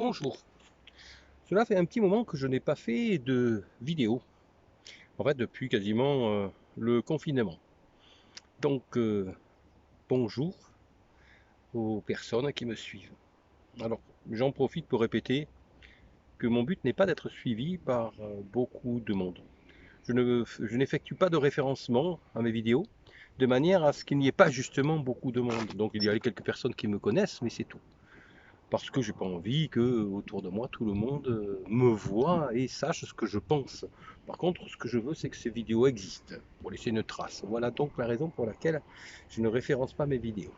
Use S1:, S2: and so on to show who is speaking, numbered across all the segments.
S1: Bonjour. Cela fait un petit moment que je n'ai pas fait de vidéo. En fait, depuis quasiment le confinement. Donc, bonjour aux personnes qui me suivent. Alors, j'en profite pour répéter que mon but n'est pas d'être suivi par beaucoup de monde. Je n'effectue pas de référencement à mes vidéos, de manière à ce qu'il n'y ait pas justement beaucoup de monde. Donc, il y a quelques personnes qui me connaissent, mais c'est tout. Parce que j'ai pas envie que autour de moi tout le monde me voit et sache ce que je pense. Par contre, ce que je veux, c'est que ces vidéos existent pour laisser une trace. Voilà donc la raison pour laquelle je ne référence pas mes vidéos.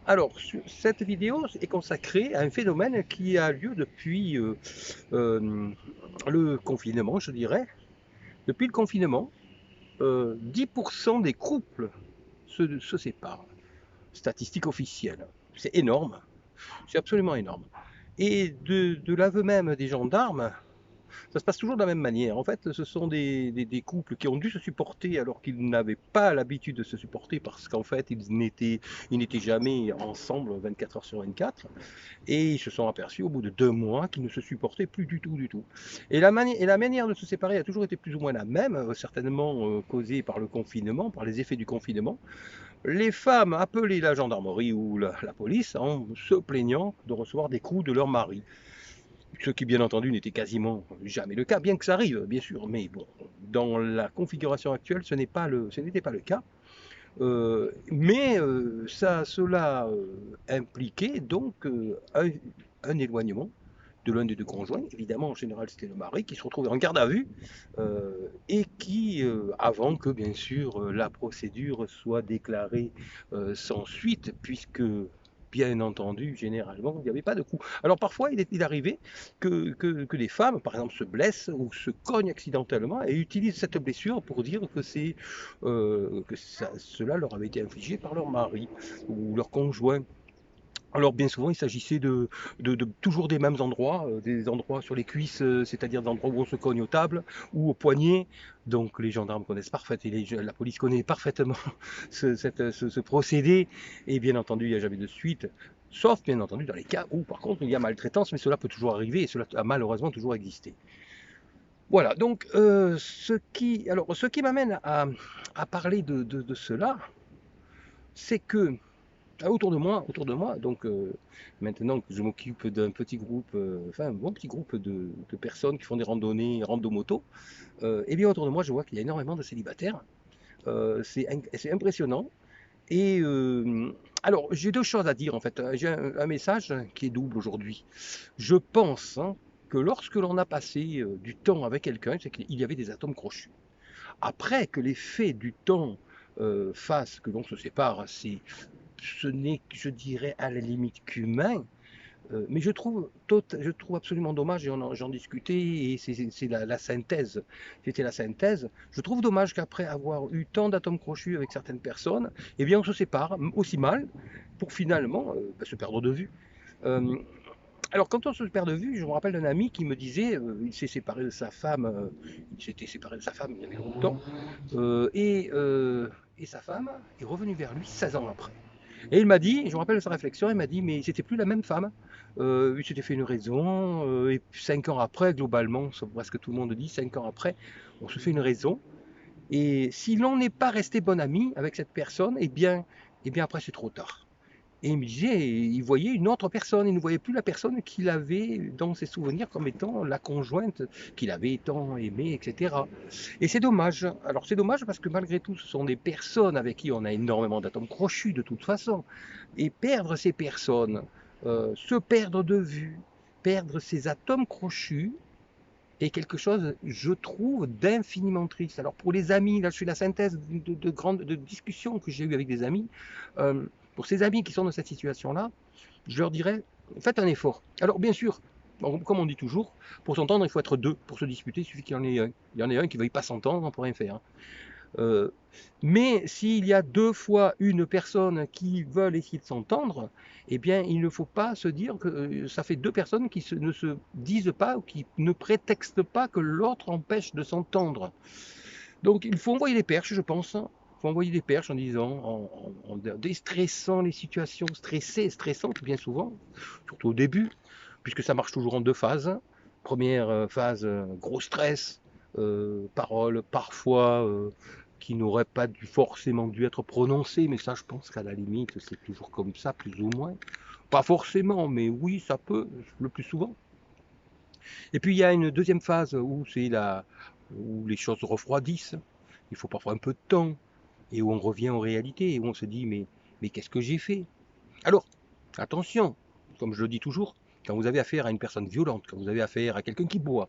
S1: Alors, cette vidéo est consacrée à un phénomène qui a lieu depuis le confinement, je dirais. Depuis le confinement, 10% des couples se séparent. Statistique officielle. C'est énorme. C'est absolument énorme. Et de l'aveu même des gendarmes, ça se passe toujours de la même manière. En fait, ce sont des couples qui ont dû se supporter alors qu'ils n'avaient pas l'habitude de se supporter parce qu'en fait, ils n'étaient jamais ensemble 24 heures sur 24. Et ils se sont aperçus au bout de 2 mois qu'ils ne se supportaient plus du tout, du tout. Et la manière de se séparer a toujours été plus ou moins la même, certainement causée par le confinement, par les effets du confinement. Les femmes appelaient la gendarmerie ou la police en se plaignant de recevoir des coups de leur mari. Ce qui, bien entendu, n'était quasiment jamais le cas, bien que ça arrive, bien sûr. Mais bon, dans la configuration actuelle, ce n'était pas le cas. Cela impliquait donc un éloignement de l'un des deux conjoints. Évidemment, en général, c'était le mari qui se retrouvait en garde à vue et qui, avant que, bien sûr, la procédure soit déclarée sans suite, puisque bien entendu, généralement, il n'y avait pas de coup. Alors parfois, il arrivait que des femmes, par exemple, se blessent ou se cognent accidentellement et utilisent cette blessure pour dire que cela leur avait été infligé par leur mari ou leur conjoint. Alors bien souvent, il s'agissait de toujours des mêmes endroits, des endroits sur les cuisses, c'est-à-dire des endroits où on se cogne aux tables ou aux poignets. Donc les gendarmes connaissent parfaitement, et la police connaît parfaitement ce procédé. Et bien entendu, il n'y a jamais de suite, sauf bien entendu dans les cas où par contre il y a maltraitance, mais cela peut toujours arriver et cela a malheureusement toujours existé. Voilà, donc ce qui m'amène à parler de cela, c'est que autour de moi, donc maintenant que je m'occupe d'un petit groupe, enfin un bon petit groupe de personnes qui font des randonnées, rando-moto, et bien autour de moi, je vois qu'il y a énormément de célibataires. C'est impressionnant. Et alors, j'ai deux choses à dire en fait. J'ai un message qui est double aujourd'hui. Je pense que lorsque l'on a passé du temps avec quelqu'un, c'est qu'il y avait des atomes crochus. Après que l'effet du temps fasse que l'on se sépare, ce n'est, je dirais, à la limite qu'humain. Mais je trouve absolument dommage, et j'en discutais, et c'est la synthèse. C'était la synthèse. Je trouve dommage qu'après avoir eu tant d'atomes crochus avec certaines personnes, eh bien on se sépare aussi mal pour finalement se perdre de vue. Euh, alors quand on se perd de vue, je me rappelle d'un ami qui me disait, il s'était séparé de sa femme il y avait longtemps, et sa femme est revenue vers lui 16 ans après. Et il m'a dit, je me rappelle de sa réflexion, il m'a dit, mais c'était plus la même femme. Il s'était fait une raison, et 5 ans après, globalement, presque tout le monde dit, 5 ans après, on se fait une raison. Et si l'on n'est pas resté bon ami avec cette personne, eh bien après c'est trop tard. Et il me disait, il voyait une autre personne, il ne voyait plus la personne qu'il avait dans ses souvenirs comme étant la conjointe qu'il avait tant aimée, etc. Et c'est dommage. Alors c'est dommage parce que malgré tout, ce sont des personnes avec qui on a énormément d'atomes crochus de toute façon. Et perdre ces personnes, se perdre de vue, perdre ces atomes crochus, est quelque chose, je trouve, d'infiniment triste. Alors pour les amis, là je suis la synthèse de discussions que j'ai eues avec des amis, pour ces amis qui sont dans cette situation-là, je leur dirais, faites un effort. Alors bien sûr, comme on dit toujours, pour s'entendre, il faut être deux. Pour se disputer, il suffit qu'il y en ait un. Il y en ait un qui ne veuille pas s'entendre, on peut rien faire. Euh, mais s'il y a deux fois une personne qui veulent essayer de s'entendre, eh bien, il ne faut pas se dire que ça fait deux personnes qui ne se disent pas ou qui ne prétextent pas que l'autre empêche de s'entendre. Donc, il faut envoyer des perches, je pense. Il faut envoyer des perches en disant, en déstressant les situations stressées et stressantes, bien souvent, surtout au début. puisque ça marche toujours en deux phases. Première phase, gros stress, paroles parfois qui n'auraient pas forcément dû être prononcées, mais ça je pense qu'à la limite c'est toujours comme ça, plus ou moins. Pas forcément, mais oui, ça peut, le plus souvent. Et puis il y a une deuxième phase où les choses refroidissent, il faut parfois un peu de temps, et où on revient aux réalités, et où on se dit mais qu'est-ce que j'ai fait? Alors, attention, comme je le dis toujours, quand vous avez affaire à une personne violente, quand vous avez affaire à quelqu'un qui boit,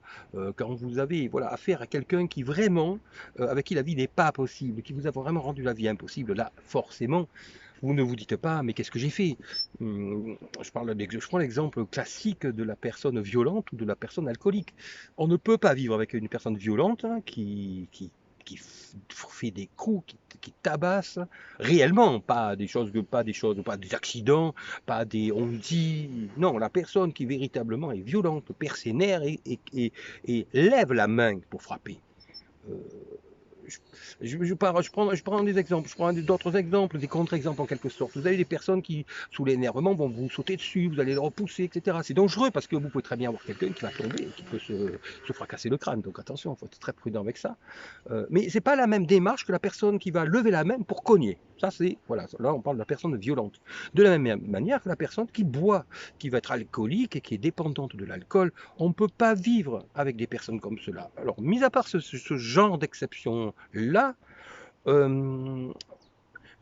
S1: quand vous avez voilà, affaire à quelqu'un qui vraiment, avec qui la vie n'est pas possible, qui vous a vraiment rendu la vie impossible, là, forcément, vous ne vous dites pas, mais qu'est-ce que j'ai fait? Je prends l'exemple classique de la personne violente ou de la personne alcoolique. On ne peut pas vivre avec une personne violente hein, qui fait des coups, qui tabasse réellement, pas des accidents, pas des on dit. Non, la personne qui véritablement est violente perd ses nerfs et lève la main pour frapper. Euh, je prends des exemples, je prends d'autres exemples, des contre-exemples en quelque sorte. Vous avez des personnes qui, sous l'énervement, vont vous sauter dessus, vous allez le repousser, etc. C'est dangereux parce que vous pouvez très bien avoir quelqu'un qui va tomber, qui peut se fracasser le crâne. Donc attention, il faut être très prudent avec ça. Mais c'est pas la même démarche que la personne qui va lever la main pour cogner. Ça, c'est, voilà, là on parle de la personne violente. De la même manière que la personne qui boit, qui va être alcoolique et qui est dépendante de l'alcool, on ne peut pas vivre avec des personnes comme cela. Alors, mis à part ce genre d'exception-là, euh,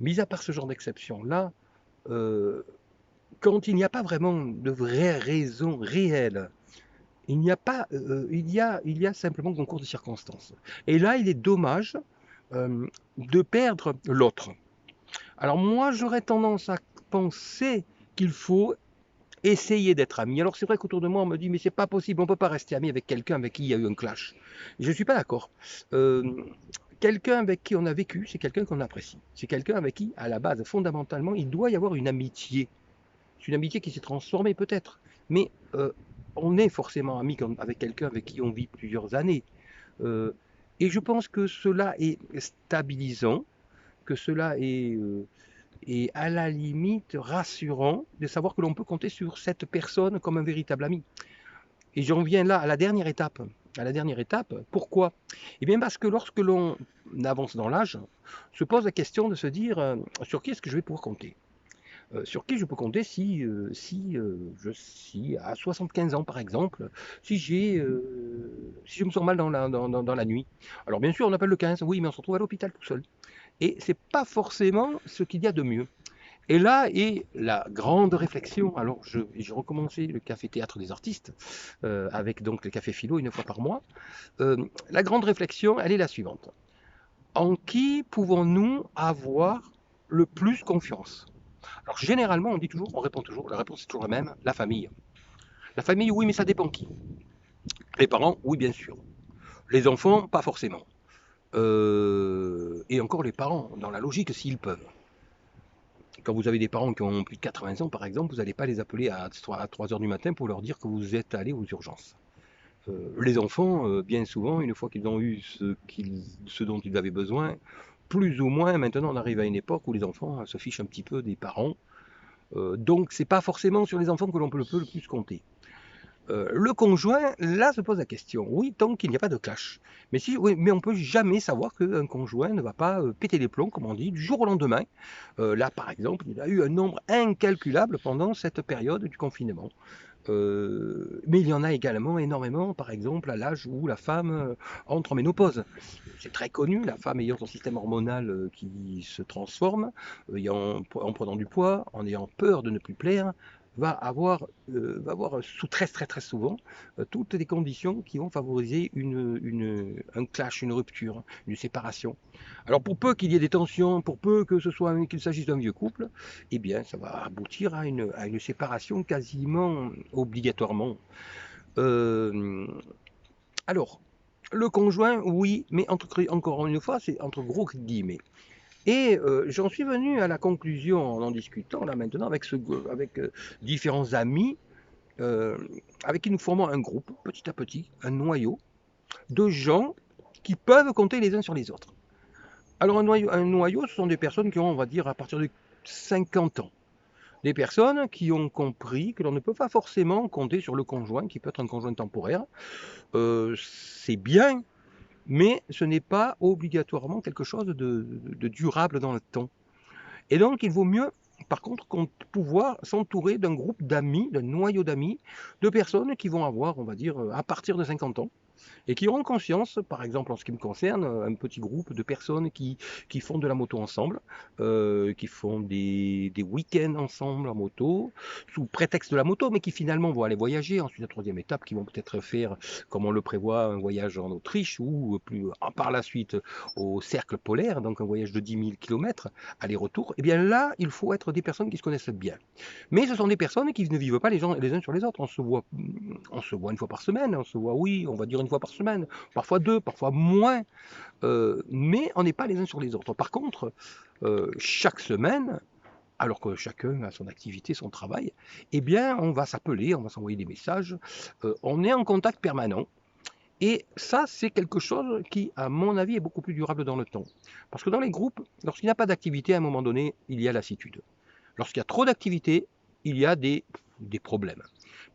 S1: mis à part ce genre d'exception-là, euh, quand il n'y a pas vraiment de vraies raisons réelles, il n'y a pas, il y a simplement concours de circonstances. Et là, il est dommage de perdre l'autre. Alors moi, j'aurais tendance à penser qu'il faut essayer d'être ami. Alors c'est vrai qu'autour de moi, on me dit, mais c'est pas possible, on peut pas rester ami avec quelqu'un avec qui il y a eu un clash. Je ne suis pas d'accord. Euh, Quelqu'un avec qui on a vécu, c'est quelqu'un qu'on apprécie. C'est quelqu'un avec qui, à la base, fondamentalement, il doit y avoir une amitié. C'est une amitié qui s'est transformée peut-être. Mais on est forcément ami avec quelqu'un avec qui on vit plusieurs années. Euh, et je pense que cela est stabilisant, que cela est à la limite rassurant de savoir que l'on peut compter sur cette personne comme un véritable ami. Et j'en viens là à la dernière étape. À la dernière étape, pourquoi? Eh bien parce que lorsque l'on avance dans l'âge, se pose la question de se dire sur qui est-ce que je vais pouvoir compter? Sur qui je peux compter si à 75 ans par exemple, si je me sens mal dans la nuit. Alors bien sûr on appelle le 15, oui mais on se retrouve à l'hôpital tout seul. Et c'est pas forcément ce qu'il y a de mieux. Et là est la grande réflexion. Alors, j'ai recommencé le café-théâtre des artistes, avec donc le café philo une fois par mois. La grande réflexion, elle est la suivante. En qui pouvons-nous avoir le plus confiance? Alors, généralement, on répond toujours, la réponse est toujours la même, la famille. La famille, oui, mais ça dépend qui. Les parents, oui, bien sûr. Les enfants, pas forcément. Et encore les parents, dans la logique, s'ils peuvent. Quand vous avez des parents qui ont plus de 80 ans, par exemple, vous n'allez pas les appeler à 3 heures du matin pour leur dire que vous êtes allé aux urgences. Les enfants, bien souvent, une fois qu'ils ont eu ce dont ils avaient besoin, plus ou moins, maintenant on arrive à une époque où les enfants se fichent un petit peu des parents. Donc c'est pas forcément sur les enfants que l'on peut le plus compter. Le conjoint, là se pose la question. Oui, tant qu'il n'y a pas de clash. Mais si, oui, mais on peut jamais savoir qu'un conjoint ne va pas péter les plombs, comme on dit, du jour au lendemain. Là, par exemple, il a eu un nombre incalculable pendant cette période du confinement. Mais il y en a également énormément, par exemple, à l'âge où la femme entre en ménopause. C'est très connu, la femme ayant son système hormonal qui se transforme, en prenant du poids, en ayant peur de ne plus plaire, va avoir sous très très très souvent toutes les conditions qui vont favoriser un clash, une rupture, une séparation. Alors pour peu qu'il y ait des tensions, pour peu qu'il s'agisse d'un vieux couple, eh bien ça va aboutir à une séparation quasiment obligatoirement. Euh, alors, le conjoint, oui, mais encore une fois, c'est entre gros guillemets. Et j'en suis venu à la conclusion en discutant là maintenant avec différents amis euh, avec qui nous formons un groupe petit à petit, un noyau de gens qui peuvent compter les uns sur les autres. Alors un noyau ce sont des personnes qui ont, on va dire, à partir de 50 ans. Des personnes qui ont compris que l'on ne peut pas forcément compter sur le conjoint, qui peut être un conjoint temporaire. C'est bien, mais ce n'est pas obligatoirement quelque chose de durable dans le temps. Et donc, il vaut mieux, par contre, pouvoir s'entourer d'un groupe d'amis, d'un noyau d'amis, de personnes qui vont avoir, on va dire, à partir de 50 ans, et qui auront conscience, par exemple en ce qui me concerne, un petit groupe de personnes qui font de la moto ensemble, qui font des week-ends ensemble en moto, sous prétexte de la moto, mais qui finalement vont aller voyager. Ensuite, la troisième étape, qui vont peut-être faire, comme on le prévoit, un voyage en Autriche ou plus par la suite au cercle polaire, donc un voyage de 10 000 km aller-retour. Et bien là, il faut être des personnes qui se connaissent bien. Mais ce sont des personnes qui ne vivent pas les uns sur les autres. On se voit une fois par semaine, on se voit, oui, on va dire une fois par semaine, parfois deux, parfois moins, mais on n'est pas les uns sur les autres. Par contre, chaque semaine, alors que chacun a son activité, son travail, eh bien, on va s'appeler, on va s'envoyer des messages, on est en contact permanent. Et ça, c'est quelque chose qui, à mon avis, est beaucoup plus durable dans le temps. Parce que dans les groupes, lorsqu'il n'y a pas d'activité, à un moment donné, il y a lassitude. Lorsqu'il y a trop d'activité, il y a des problèmes.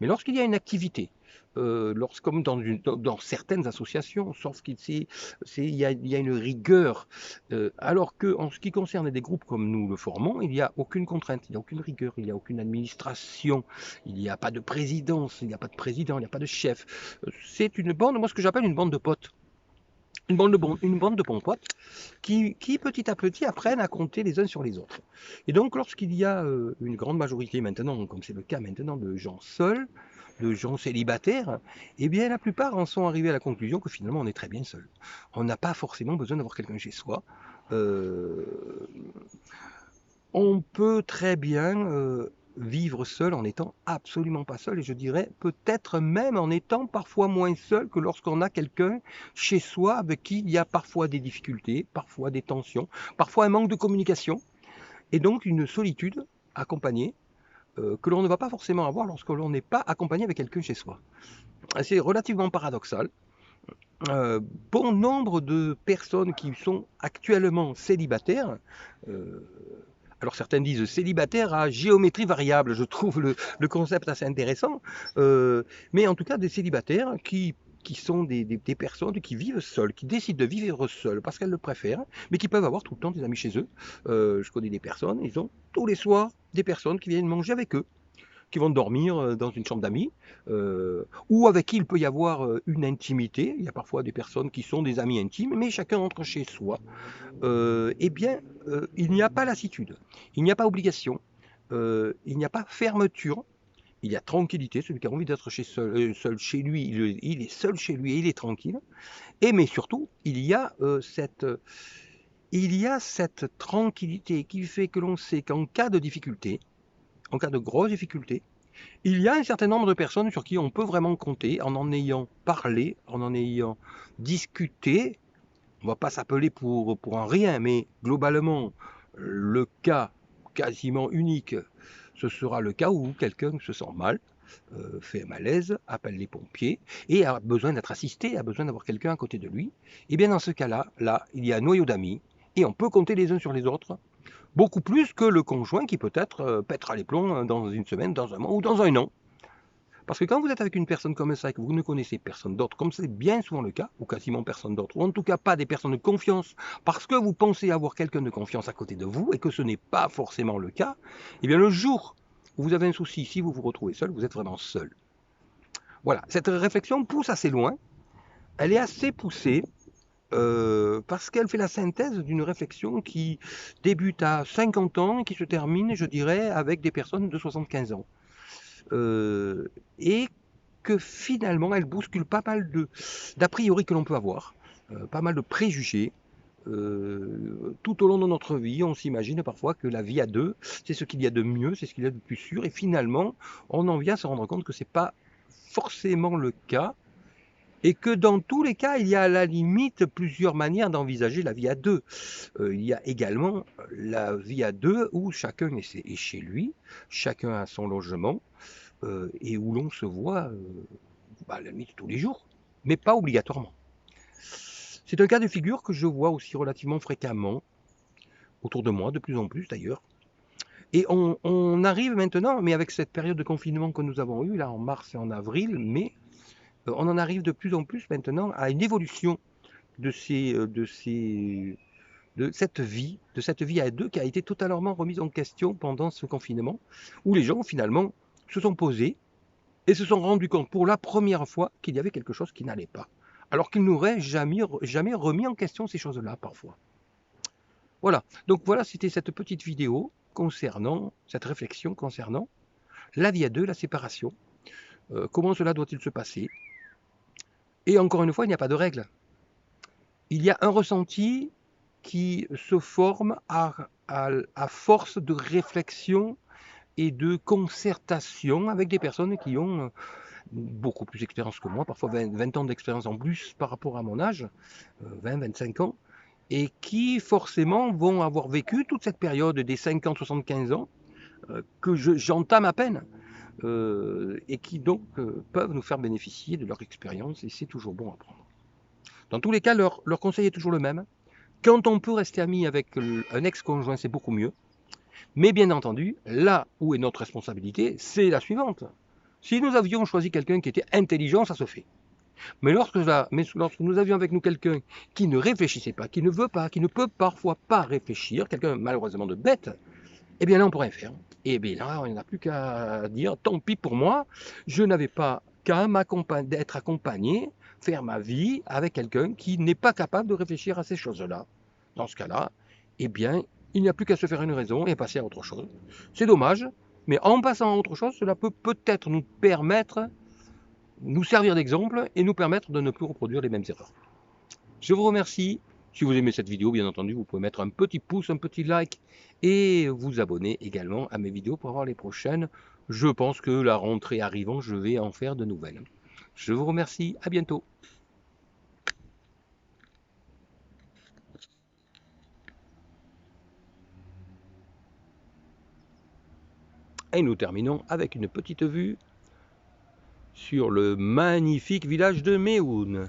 S1: Mais lorsqu'il y a une activité, comme dans certaines associations, sauf il y a une rigueur, alors qu'en ce qui concerne des groupes comme nous le formons, il n'y a aucune contrainte, il n'y a aucune rigueur, il n'y a aucune administration, il n'y a pas de présidence, il n'y a pas de président, il n'y a pas de chef. C'est une bande, moi ce que j'appelle une bande de potes. Une bande de bons potes qui petit à petit apprennent à compter les uns sur les autres. Et donc lorsqu'il y a une grande majorité maintenant, comme c'est le cas maintenant, de gens seuls, de gens célibataires, eh bien la plupart en sont arrivés à la conclusion que finalement on est très bien seul. On n'a pas forcément besoin d'avoir quelqu'un chez soi. Euh, on peut très bien vivre seul en étant absolument pas seul, et je dirais peut-être même en étant parfois moins seul que lorsqu'on a quelqu'un chez soi avec qui il y a parfois des difficultés, parfois des tensions, parfois un manque de communication, et donc une solitude accompagnée que l'on ne va pas forcément avoir lorsque l'on n'est pas accompagné avec quelqu'un chez soi. C'est relativement paradoxal. Euh, bon nombre de personnes qui sont actuellement célibataires, euh, alors certains disent célibataire à géométrie variable, je trouve le concept assez intéressant, mais en tout cas des célibataires qui sont des personnes qui vivent seules, qui décident de vivre seules parce qu'elles le préfèrent, mais qui peuvent avoir tout le temps des amis chez eux. Je connais des personnes, ils ont tous les soirs des personnes qui viennent manger avec eux, qui vont dormir dans une chambre d'amis, ou avec qui il peut y avoir une intimité. Il y a parfois des personnes qui sont des amis intimes, mais chacun rentre chez soi. Eh bien, il n'y a pas lassitude, il n'y a pas obligation, il n'y a pas fermeture, il y a tranquillité. Celui qui a envie d'être seul chez lui, il est seul chez lui et il est tranquille. Et mais surtout, il y a cette tranquillité qui fait que l'on sait qu'en cas de difficulté, en cas de grosse difficulté, il y a un certain nombre de personnes sur qui on peut vraiment compter en ayant parlé, en ayant discuté. On ne va pas s'appeler pour un rien, mais globalement, le cas quasiment unique, ce sera le cas où quelqu'un se sent mal, fait un malaise, appelle les pompiers et a besoin d'être assisté, a besoin d'avoir quelqu'un à côté de lui. Et bien dans ce cas-là, il y a un noyau d'amis et on peut compter les uns sur les autres, beaucoup plus que le conjoint qui peut-être pètera les plombs dans une semaine, dans un mois ou dans un an. Parce que quand vous êtes avec une personne comme ça et que vous ne connaissez personne d'autre, comme c'est bien souvent le cas, ou quasiment personne d'autre, ou en tout cas pas des personnes de confiance, parce que vous pensez avoir quelqu'un de confiance à côté de vous et que ce n'est pas forcément le cas, eh bien le jour où vous avez un souci, si vous vous retrouvez seul, vous êtes vraiment seul. Voilà, cette réflexion pousse assez loin, elle est assez poussée, parce qu'elle fait la synthèse d'une réflexion qui débute à 50 ans et qui se termine, je dirais, avec des personnes de 75 ans. Euh, et que finalement elle bouscule pas mal d'a priori que l'on peut avoir, pas mal de préjugés. Tout au long de notre vie, on s'imagine parfois que la vie à deux, c'est ce qu'il y a de mieux, c'est ce qu'il y a de plus sûr, et finalement, on en vient à se rendre compte que c'est pas forcément le cas, et que dans tous les cas, il y a à la limite plusieurs manières d'envisager la vie à deux. Il y a également la vie à deux où chacun est chez lui, chacun a son logement, et où l'on se voit à la limite tous les jours, mais pas obligatoirement. C'est un cas de figure que je vois aussi relativement fréquemment, autour de moi, de plus en plus d'ailleurs. Et on arrive maintenant, mais avec cette période de confinement que nous avons eue, là en mars et en avril, mai, on en arrive de plus en plus maintenant à une évolution de cette vie à deux qui a été totalement remise en question pendant ce confinement, où les gens finalement se sont posés et se sont rendus compte pour la première fois qu'il y avait quelque chose qui n'allait pas, alors qu'ils n'auraient jamais remis en question ces choses-là parfois. Voilà, donc voilà, c'était cette petite vidéo concernant, cette réflexion concernant la vie à deux, la séparation, comment cela doit-il se passer. Et encore une fois, il n'y a pas de règle. Il y a un ressenti qui se forme à force de réflexion et de concertation avec des personnes qui ont beaucoup plus d'expérience que moi, parfois 20 ans d'expérience en plus par rapport à mon âge, 20-25 ans, et qui forcément vont avoir vécu toute cette période des 50-75 ans que j'entame à peine, et qui donc peuvent nous faire bénéficier de leur expérience, et c'est toujours bon à prendre. Dans tous les cas, leur conseil est toujours le même. Quand on peut rester ami avec un ex-conjoint, c'est beaucoup mieux. Mais bien entendu, là où est notre responsabilité, c'est la suivante. Si nous avions choisi quelqu'un qui était intelligent, ça se fait. Mais lorsque nous avions avec nous quelqu'un qui ne réfléchissait pas, qui ne veut pas, qui ne peut parfois pas réfléchir, quelqu'un malheureusement de bête, eh bien là on ne peut rien faire. Et bien là, on n'a plus qu'à dire, tant pis pour moi, je n'avais pas qu'à d'être accompagné, faire ma vie avec quelqu'un qui n'est pas capable de réfléchir à ces choses-là. Dans ce cas-là, eh bien, il n'y a plus qu'à se faire une raison et passer à autre chose. C'est dommage, mais en passant à autre chose, cela peut peut-être nous permettre, nous servir d'exemple et nous permettre de ne plus reproduire les mêmes erreurs. Je vous remercie. Si vous aimez cette vidéo, bien entendu, vous pouvez mettre un petit pouce, un petit like et vous abonner également à mes vidéos pour avoir les prochaines. Je pense que la rentrée arrivant, je vais en faire de nouvelles. Je vous remercie. À bientôt. Et nous terminons avec une petite vue sur le magnifique village de Méhoun.